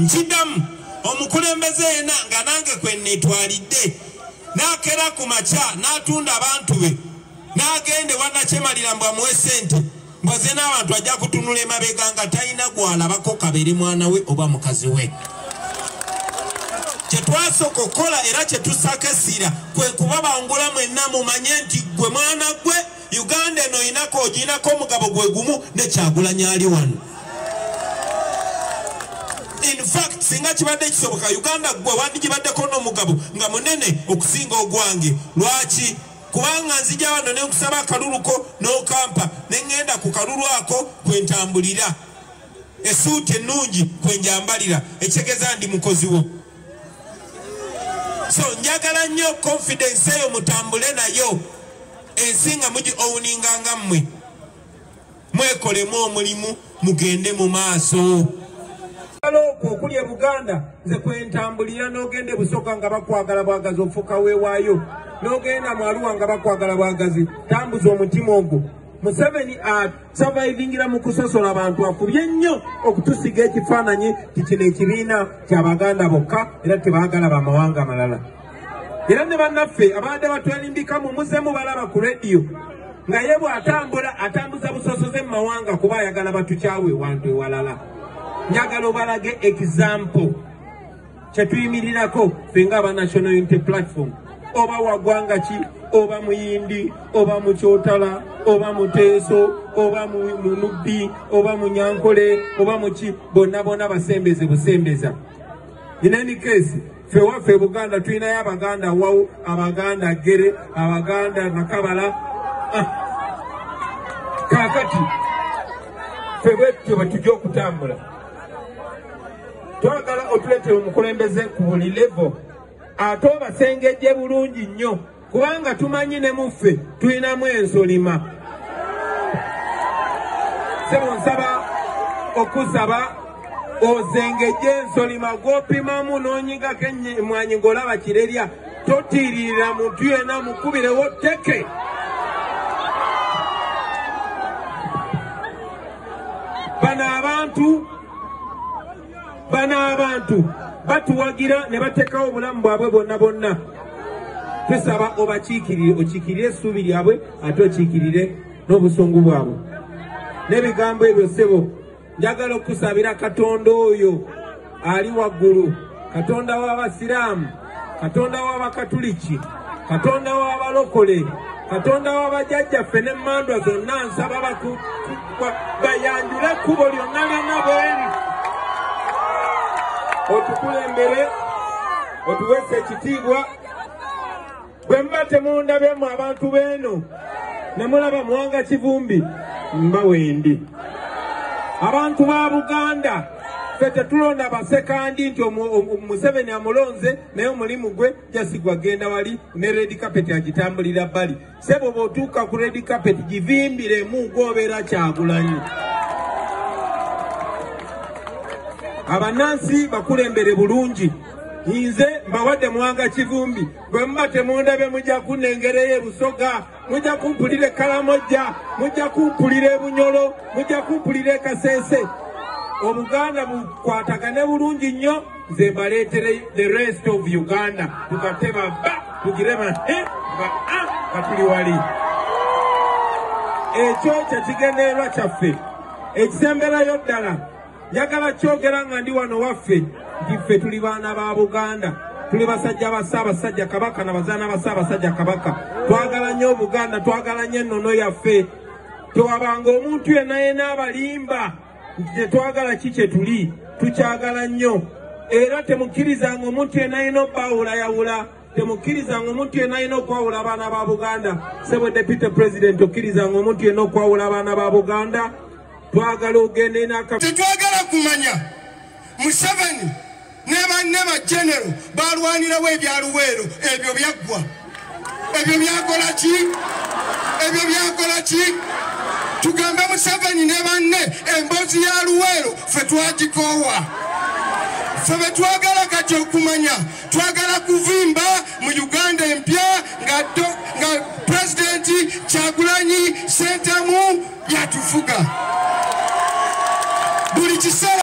Nchidam omukulembeze ena nga nange kwenetwalidde nakera ku macha natunda abantu be nagende wanakyemalira mbwa muwe sente mbaze n'abantu ajja kutunula emabega nga talina gwalabako kabere mwana we oba mukazi we. Kyetwasooka okukola era kyetusakasira kwe kubabangula mwenna mumanye nti gwe mwana gwe Uganda eno inako oginako omugabo gwe gumu ne Kyagulanyi ali wano. In fact, singa kibadde kisoboka Uganda gwe wandigibaddeko n'omugabo nga munene okusinga ogwange. Lwaki? Kubanga nzija wano ne nkusaba akaluluko n'okampa ne ngenda ku kalulu ako kwe ntambulira. Esuuti ennungi kwe njambalira ekitegeeza ndi mukozi wo. So njagala nnyo confidence eyo mutambule nayo ensinga mugi owninganga mmwe. Mwekolemu omulimu mugende mu maaso. Okulya Buganda nze kwentambulira n'ogende Busoga nga bakwagala bwagazi ofuka weewaayo n'ogenda mu Arua nga bakwagala bwagazi tambuza omutima ogwo. Museveni survivingira mu kusosola abantu afubye nnyo okutusiga ekifaananyi kino ekibiina ky'Abaganda bokka era tebaagala bamawanga malala. Era ne bannaffe abadde batwelimbika mu muzemu balaba ku rediyo nga ye bw'atambula atambuza busosoze mu mawanga kuba ayagala batukyawe wantu ewalala. Njagala obalage example kyetuyimirirako ffe ng'aba National Unity Platform oba wagwanga ki oba muyindi oba mukyotala oba muteeso oba munubbi oba munyankole oba muki bonna bonna basembeze busembeza. In any case ffe waffe Buganda tulinayo Abaganda Wawu, Abaganda Gere, Abaganda Nakabala. Kaakati ffe bwetyo bwe tujja okutambula twagala otuleetera omukulembeze ku buli level ate obasengejje bulungi nnyo kubanga tumanyi ne muffe tulinamu ensolima. Sebo nsaba okusaba ozengejje ensolima gw'opimamu n'onyigako emmwanyi ng'olaba kirerya totiirira muntu yenna mukubirewo tteke. Bano abantu batuwagira ne batekawo obulamu bwabwe bonna bonna. Tusaba obakiikirire, okiikirire essuubi lyabwe ate okiikirire n'obusungu bwabwe. N'ebigambo ebyo ssebo njagala okusabira Katonda oyo ali waggulu, Katonda w'Abasiraamu, Katonda w'Abakatuliki, Katonda w'Abalokole, Katonda w'abajjajjaffe n'emmandwa zonna nsaba bayanjule ekkubo lyonna lyonna bweri. Otukulembere otuweese ekitiibwa bwe mba temundabyemu abantu beeno ne mulaba Muwanga Kivumbi mba wendi. Abantu ba Buganda ffe tetulonda basekandi nti Museveni amulonze naye omulimu gwe jasigwa genda wali ne red carpet agitambulira bbali. Sebo bw'otuuka ku red carpet givimbiremu gw'obeera Kyagulanyi. Abanansi bakulembere bulungi. Nze mbawadde Muwanga Kivumbi bwe muba temundabe mujja kunnengereyo e Busoga, mujja kumpulira e Kalamojja, mujja kumpulira e Bunyolo, mujja kumpulira e Kasese. Obuganda bukwatagane bulungi nnyo nze mbaleetere the rest of Uganda tugateba tugirema nga tuli wali. Ekyo kyekigendererwa kyaffe ekisemberayo ddala. Njagala kyogera nga ndi wano waffe nti ffe tuli baana ba Buganda, tuli basajja ba Ssaabasajja Kabaka na bazaana ba Ssaabasajja Kabaka. Twagala nnyo Buganda, twagala nnyo ennono yaffe. Tewabanga omuntu yenna abalimba nti tetwagala ki kye tuli, tukyagala nnyo. era temukkirizanga omuntu yenna alina okwawula yawula temukkirizanga omuntu yenna alina okwawula abaana ba Buganda. Sebo Deputy President okkirizanga omuntu yenna okwawula abaana ba Buganda. Twagala ogende n'aka tetwagala kumanya Museveni ne ba general balwanirawo ebyaluweero ebyo byaggwa ebyo byakola ki tugambe Museveni ne banne emboozi ya Luweero ffe twagikoowa ffe betwagala kati okumanya twagala kuvimba mu Uganda empya nga Pulezidenti Kyagulanyi Ssentamu yatufuga buli kiseera